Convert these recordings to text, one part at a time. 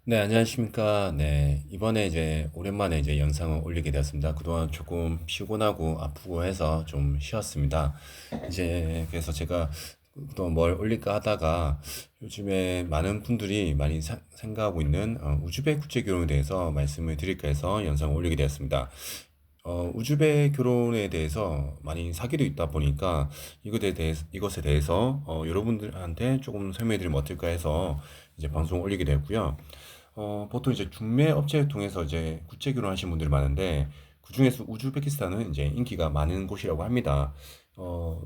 네, 안녕하십니까. 네, 이번에 이제 오랜만에 이제 영상을 올리게 되었습니다. 그동안 조금 피곤하고 아프고 해서 좀 쉬었습니다. 이제 그래서 제가 또 뭘 올릴까 하다가 요즘에 많은 분들이 많이 생각하고 있는 우즈벡 국제 결혼에 대해서 말씀을 드릴까 해서 영상을 올리게 되었습니다. 우즈벡 결혼에 대해서 많이 사기도 있다 보니까 이것에 대해서 여러분들한테 조금 설명해 드리면 어떨까 해서 이제 방송을 올리게 되었고요. 보통 이제 중매 업체를 통해서 이제 국제 결혼하시는 분들이 많은데 그중에서 우즈베키스탄은 이제 인기가 많은 곳이라고 합니다.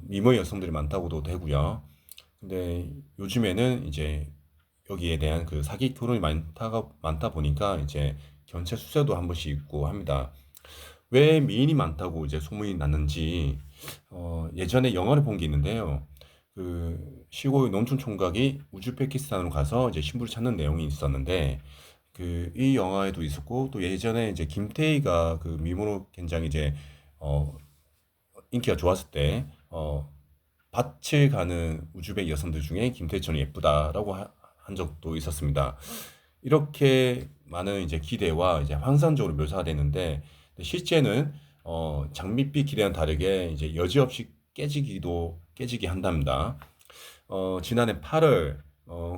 미모 여성들이 많다고도 되고요. 근데 요즘에는 이제 여기에 대한 그 사기 결혼이 많다 보니까 이제 견체 수수도 한 번씩 있고 합니다. 왜 미인이 많다고 이제 소문이 났는지 예전에 영화를 본 게 있는데요. 그 시골 농촌 총각이 우즈베키스탄으로 가서 이제 신부를 찾는 내용이 있었는데 그 이 영화에도 있었고 또 예전에 이제 김태희가 그 미모로 굉장히 이제 어 인기가 좋았을 때 밭을 가는 우즈벡 여성들 중에 김태희처럼 예쁘다라고 한 적도 있었습니다. 이렇게 많은 이제 기대와 이제 환상적으로 묘사가 되는데 실제는 장밋빛 기대와는 다르게 이제 여지없이 깨지게 한답니다. 지난해 8월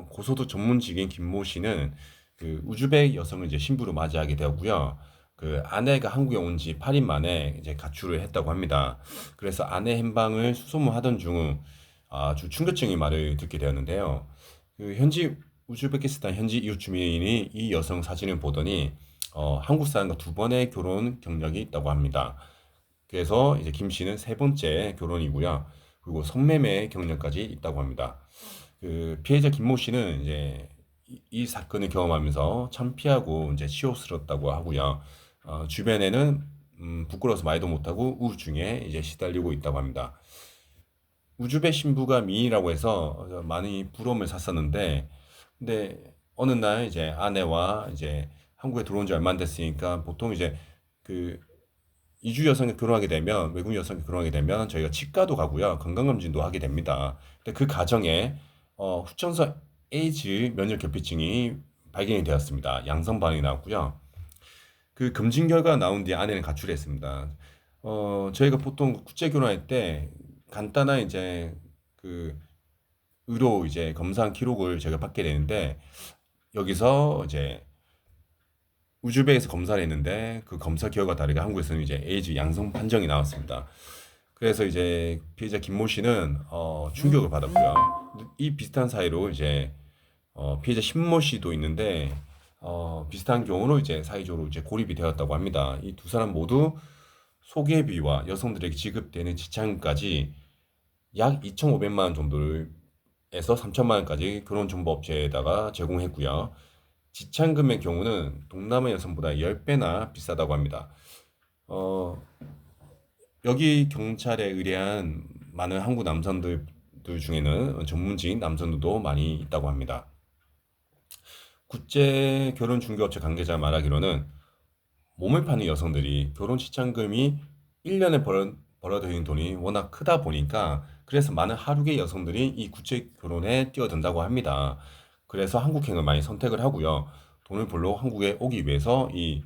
고소득 전문직인 김모 씨는 그 우즈벡 여성을 이제 신부로 맞이하게 되었고요. 그 아내가 한국에 온 지 8일 만에 이제 가출을 했다고 합니다. 그래서 아내 행방을 수소문하던 중 아주 충격적인 말을 듣게 되었는데요. 그 현지 우즈베키스탄 현지 이웃 주민이 이 여성 사진을 보더니 한국 사람과 두 번의 결혼 경력이 있다고 합니다. 그래서 이제 김 씨는 세 번째 결혼이고요. 그리고 성매매 경력까지 있다고 합니다. 그 피해자 김모 씨는 이제 이 사건을 경험하면서 창피하고 이제 치욕스럽다고 하고요. 주변에는 부끄러워서 말도 못하고 우울증에 이제 시달리고 있다고 합니다. 우즈베 신부가 미인이라고 해서 많이 부러움을 샀었는데, 근데 어느 날 이제 아내와 이제 한국에 들어온 지 얼마 안 됐으니까 보통 이제 그 이주 여성이 결혼하게 되면 외국 여성이 결혼하게 되면 저희가 치과도 가고요 건강검진도 하게 됩니다. 근데 그 과정에 후천성 에이즈 면역결핍증이 발견이 되었습니다. 양성 반응이 나왔고요. 그 검진 결과 나온 뒤에 아내는 가출했습니다. 저희가 보통 국제 결혼할 때 간단한 이제 그 의료 이제 검사 기록을 저희가 받게 되는데 여기서 이제 우즈벡에서 검사를 했는데 그 검사 결과 다르게 한국에서는 이제 에이즈 양성 판정이 나왔습니다. 그래서 이제 피해자 김모 씨는 충격을 받았고요. 이 비슷한 사이로 이제 피해자 신모 씨도 있는데 비슷한 경우로 이제 사회적으로 이제 고립이 되었다고 합니다. 이 두 사람 모두 소개비와 여성들에게 지급되는 지참까지 약 2,500만 원 정도를 에서 3천만 원까지 결혼정보업체에다가 제공했고요. 지참금의 경우는 동남아 여성보다 10배나 비싸다고 합니다. 어, 여기 경찰에 의뢰한 많은 한국 남성들 중에는 전문직 남성들도 많이 있다고 합니다. 국제 결혼 중개업체 관계자 말하기로는 몸을 파는 여성들이 결혼 시창금이 1년에 벌어들이는 돈이 워낙 크다 보니까 그래서 많은 하루계 여성들이 이 국제 결혼에 뛰어든다고 합니다. 그래서 한국행을 많이 선택을 하고요. 돈을 벌러 한국에 오기 위해서 이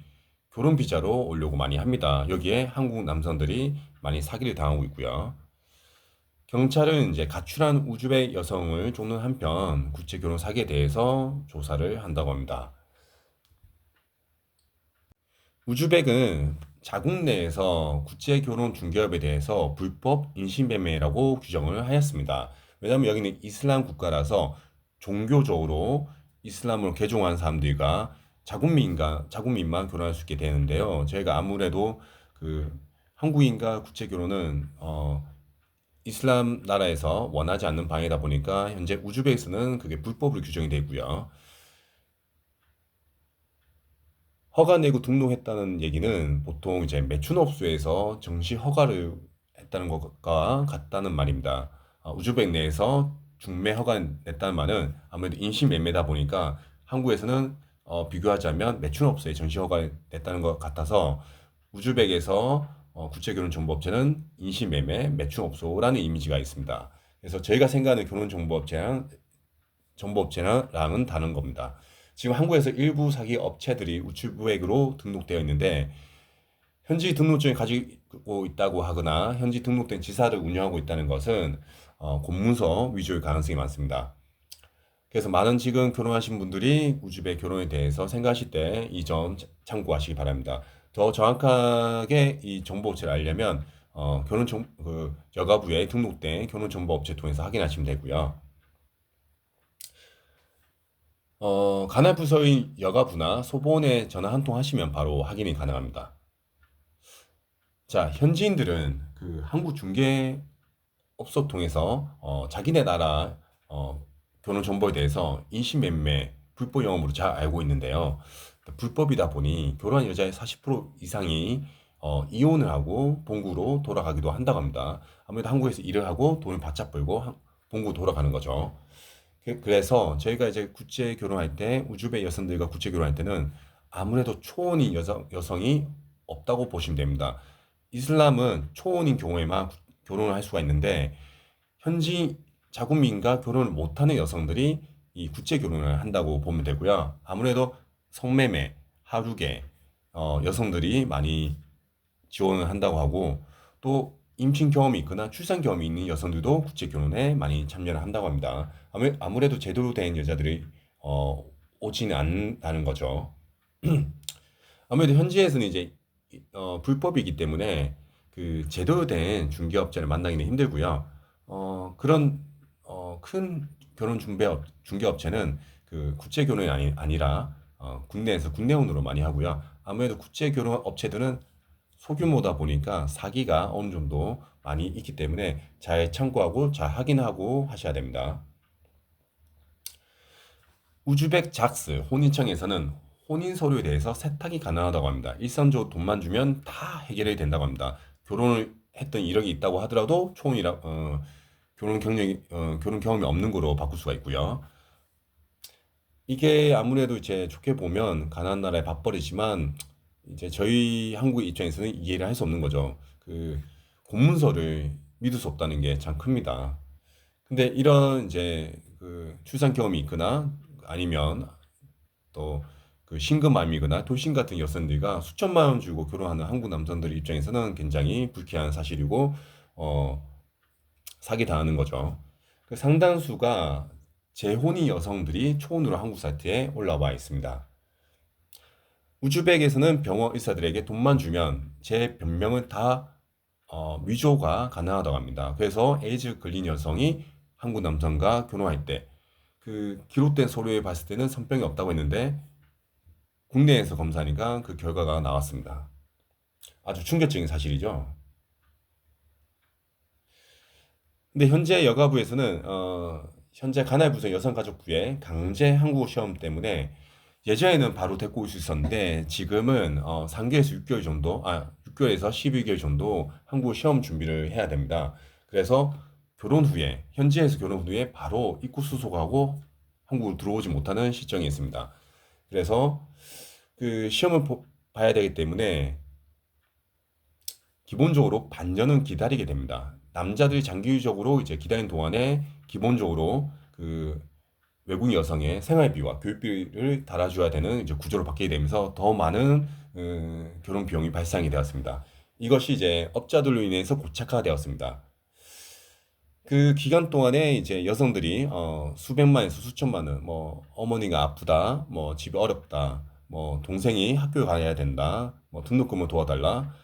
결혼 비자로 오려고 많이 합니다. 여기에 한국 남성들이 많이 사기를 당하고 있고요. 경찰은 이제 가출한 우즈벡 여성을 쫓는 한편 국제 결혼 사기에 대해서 조사를 한다고 합니다. 우즈벡은 자국 내에서 국제 결혼 중개업에 대해서 불법 인신매매라고 규정을 하였습니다. 왜냐하면 여기는 이슬람 국가라서 종교적으로 이슬람으로 개종한 사람들과 자국민만 결혼할 수 있게 되는데요. 저희가 아무래도 그 한국인과 국제 결혼은 이슬람 나라에서 원하지 않는 방해다 보니까 현재 우즈벡에서는 그게 불법으로 규정이 되고요. 허가 내고 등록했다는 얘기는 보통 이제 매춘업소에서 정시 허가를 했다는 것과 같다는 말입니다. 우즈벡 내에서 중매 허가 냈다는 말은 아무래도 인신매매다 보니까 한국에서는 비교하자면 매춘업소에 정시 허가 냈다는 것 같아서 우즈벡에서 국제결혼정보업체는 인신매매, 매춘업소라는 이미지가 있습니다. 그래서 저희가 생각하는 결혼정보업체랑 정보업체랑은 다른 겁니다. 지금 한국에서 일부 사기 업체들이 우측부액으로 등록되어 있는데 현지 등록증을 가지고 있다고 하거나 현지 등록된 지사를 운영하고 있다는 것은 공문서 위조일 가능성이 많습니다. 그래서 많은 지금 결혼하신 분들이 우즈벡 결혼에 대해서 생각하실 때 이 점 참고하시기 바랍니다. 더 정확하게 이 정보업체를 알려면 여가부에 등록된 결혼정보업체 통해서 확인하시면 되고요. 관할 부서의 여가부나 소보원에 전화 한 통 하시면 바로 확인이 가능합니다. 자, 현지인들은 그 한국 중개업소 통해서 자기네 나라 결혼 정보에 대해서 인신매매, 불법 영업으로 잘 알고 있는데요. 불법이다 보니 결혼한 여자의 40% 이상이 이혼을 하고 본국으로 돌아가기도 한다고 합니다. 아무래도 한국에서 일을 하고 돈을 바짝 벌고 본국으로 돌아가는 거죠. 그래서 저희가 이제 국제 결혼할 때 우즈벡 여성들과 국제 결혼할 때는 아무래도 초혼인 여성이 없다고 보시면 됩니다. 이슬람은 초혼인 경우에만 결혼을 할 수가 있는데 현지 자국민과 결혼을 못하는 여성들이 이 국제 결혼을 한다고 보면 되고요. 아무래도 성매매, 하루계 여성들이 많이 지원을 한다고 하고 또 임신 경험이 있거나 출산 경험이 있는 여성들도 국제 결혼에 많이 참여를 한다고 합니다. 아무래도 제대로 된 여자들이 오지는 않다는 거죠. 아무래도 현지에서는 이제 불법이기 때문에 그 제대로 된 중개업자를 만나기는 힘들고요. 그런 큰 결혼 중개업체는 그 국제 결혼이 아니라 국내에서 국내혼으로 많이 하고요. 아무래도 국제 결혼 업체들은 소규모다 보니까 사기가 어느 정도 많이 있기 때문에 잘 참고하고 잘 확인하고 하셔야 됩니다. 우즈벡 작스 혼인청에서는 혼인 서류에 대해서 세탁이 가능하다고 합니다. 일상적으로 돈만 주면 다 해결이 된다고 합니다. 결혼을 했던 이력이 있다고 하더라도 결혼 경험이 없는 거로 바꿀 수가 있고요. 이게 아무래도 이제 좋게 보면 가난한 나라의 밥벌이지만 이제 저희 한국 입장에서는 이해를 할 수 없는 거죠. 그 공문서를 믿을 수 없다는 게 참 큽니다. 근데 이런 이제 그 출산 경험이 있거나 아니면 또 그 신금암이거나 돌싱 같은 여성들과 수천만 원 주고 결혼하는 한국 남성들 입장에서는 굉장히 불쾌한 사실이고 사기 당하는 거죠. 그 상당수가 재혼인 여성들이 초혼으로 한국 사이트에 올라와 있습니다. 우즈벡에서는 병원 의사들에게 돈만 주면 제 변명은 다 위조가 가능하다고 합니다. 그래서 에이즈 걸린 여성이 한국 남성과 결혼할 때 그 기록된 서류에 봤을 때는 선병이 없다고 했는데 국내에서 검사하니까 그 결과가 나왔습니다. 아주 충격적인 사실이죠. 근데 현재 여가부에서는 현재 가나부서 여성가족부의 강제 한국어 시험 때문에 예전에는 바로 데리고 올 수 있었는데 지금은 3개월에서 6개월 정도, 6개월에서 12개월 정도 한국어 시험 준비를 해야 됩니다. 그래서 현지에서 결혼 후에 바로 입국 수속하고 한국으로 들어오지 못하는 시점이 있습니다. 그래서 그 시험을 봐야 되기 때문에 기본적으로 반년은 기다리게 됩니다. 남자들이 장기적으로 이제 기다리는 동안에 기본적으로 그 외국인 여성의 생활비와 교육비를 달아줘야 되는 이제 구조로 바뀌게 되면서 더 많은 결혼 비용이 발생이 되었습니다. 이것이 이제 업자들로 인해서 고착화되었습니다. 그 기간 동안에 이제 여성들이 수백만에서 수천만 원, 뭐 어머니가 아프다, 뭐 집이 어렵다, 뭐 동생이 학교 가야 된다, 뭐 등록금을 도와달라.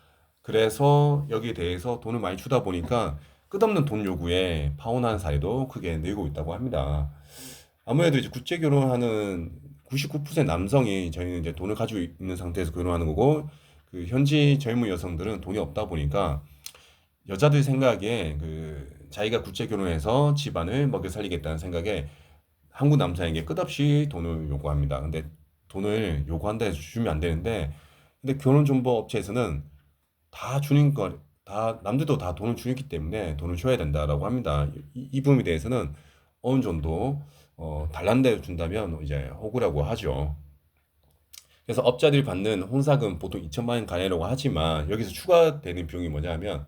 그래서 여기에 대해서 돈을 많이 주다 보니까 끝없는 돈 요구에 파혼하는 사례도 크게 늘고 있다고 합니다. 아무래도 이제 국제 결혼하는 99% 남성이 저희는 이제 돈을 가지고 있는 상태에서 결혼하는 거고 그 현지 젊은 여성들은 돈이 없다 보니까 여자들 생각에 그 자기가 국제 결혼해서 집안을 먹여 살리겠다는 생각에 한국 남자에게 끝없이 돈을 요구합니다. 근데 돈을 요구한다 해서 주면 안 되는데 근데 결혼정보 업체에서는 다 주는 거, 다, 남들도 다 돈을 주기 때문에 돈을 줘야 된다라고 합니다. 이 부분에 대해서는 어느 정도, 달란데 준다면 이제 호구라고 하죠. 그래서 업자들이 받는 혼사금 보통 2천만 원 가량이라고 하지만 여기서 추가되는 비용이 뭐냐면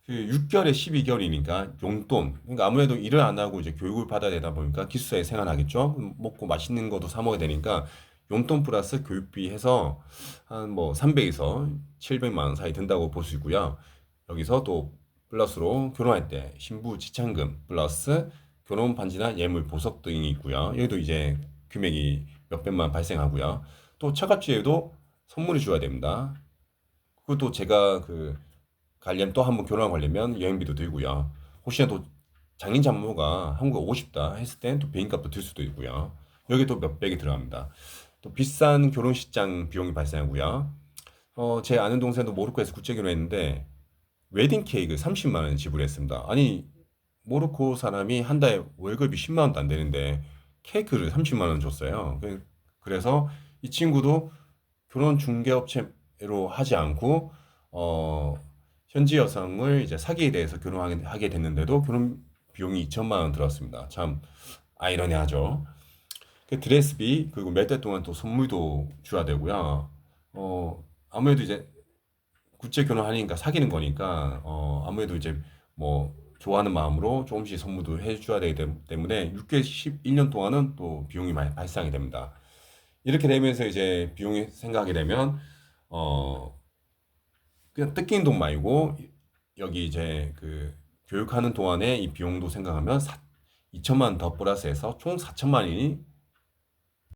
그 6개월에 12개월이니까 용돈. 그러니까 아무래도 일을 안 하고 이제 교육을 받아야 되다 보니까 기숙사에 생활하겠죠. 먹고 맛있는 것도 사 먹어야 되니까 용돈 플러스 교육비 해서 한 뭐 300에서 700만 원 사이 든다고 볼 수 있고요. 여기서 또 플러스로 결혼할 때 신부 지참금 플러스 결혼 반지나 예물 보석 등이 있고요. 여기도 이제 금액이 몇백만 원 발생하고요. 또 처갓집에도 선물을 줘야 됩니다. 그것도 제가 그 관련 또 한 번 결혼하고 가려면 여행비도 들고요. 혹시나 또 장인 장모가 한국에 오고 싶다 했을 땐 또 비행값도 들 수도 있고요. 여기 또 몇백이 들어갑니다. 또 비싼 결혼식장 비용이 발생하고요. 제 아는 동생도 모로코에서 국제 결혼했는데 웨딩 케이크 30만 원 지불했습니다. 아니 모로코 사람이 한 달에 월급이 10만 원도 안 되는데 케이크를 30만 원 줬어요. 그래서 이 친구도 결혼 중개업체로 하지 않고 어, 현지 여성을 이제 사기에 대해서 결혼하게 됐는데도 결혼 비용이 2천만 원 들었습니다. 참 아이러니하죠. 그 드레스비 그리고 몇 달 동안 또 선물도 줘야 되고요. 아무래도 이제 국제 결혼하니까 사귀는 거니까 아무래도 이제 뭐 좋아하는 마음으로 조금씩 선물도 해줘야 되기 때문에 6개월 11년 동안은 또 비용이 많이 발생하게 됩니다. 이렇게 되면서 이제 비용이 생각하게 되면 어 그냥 뜯긴 돈 말고 여기 이제 그 교육하는 동안에 이 비용도 생각하면 2천만 원 더 플러스해서 총 4천만 원이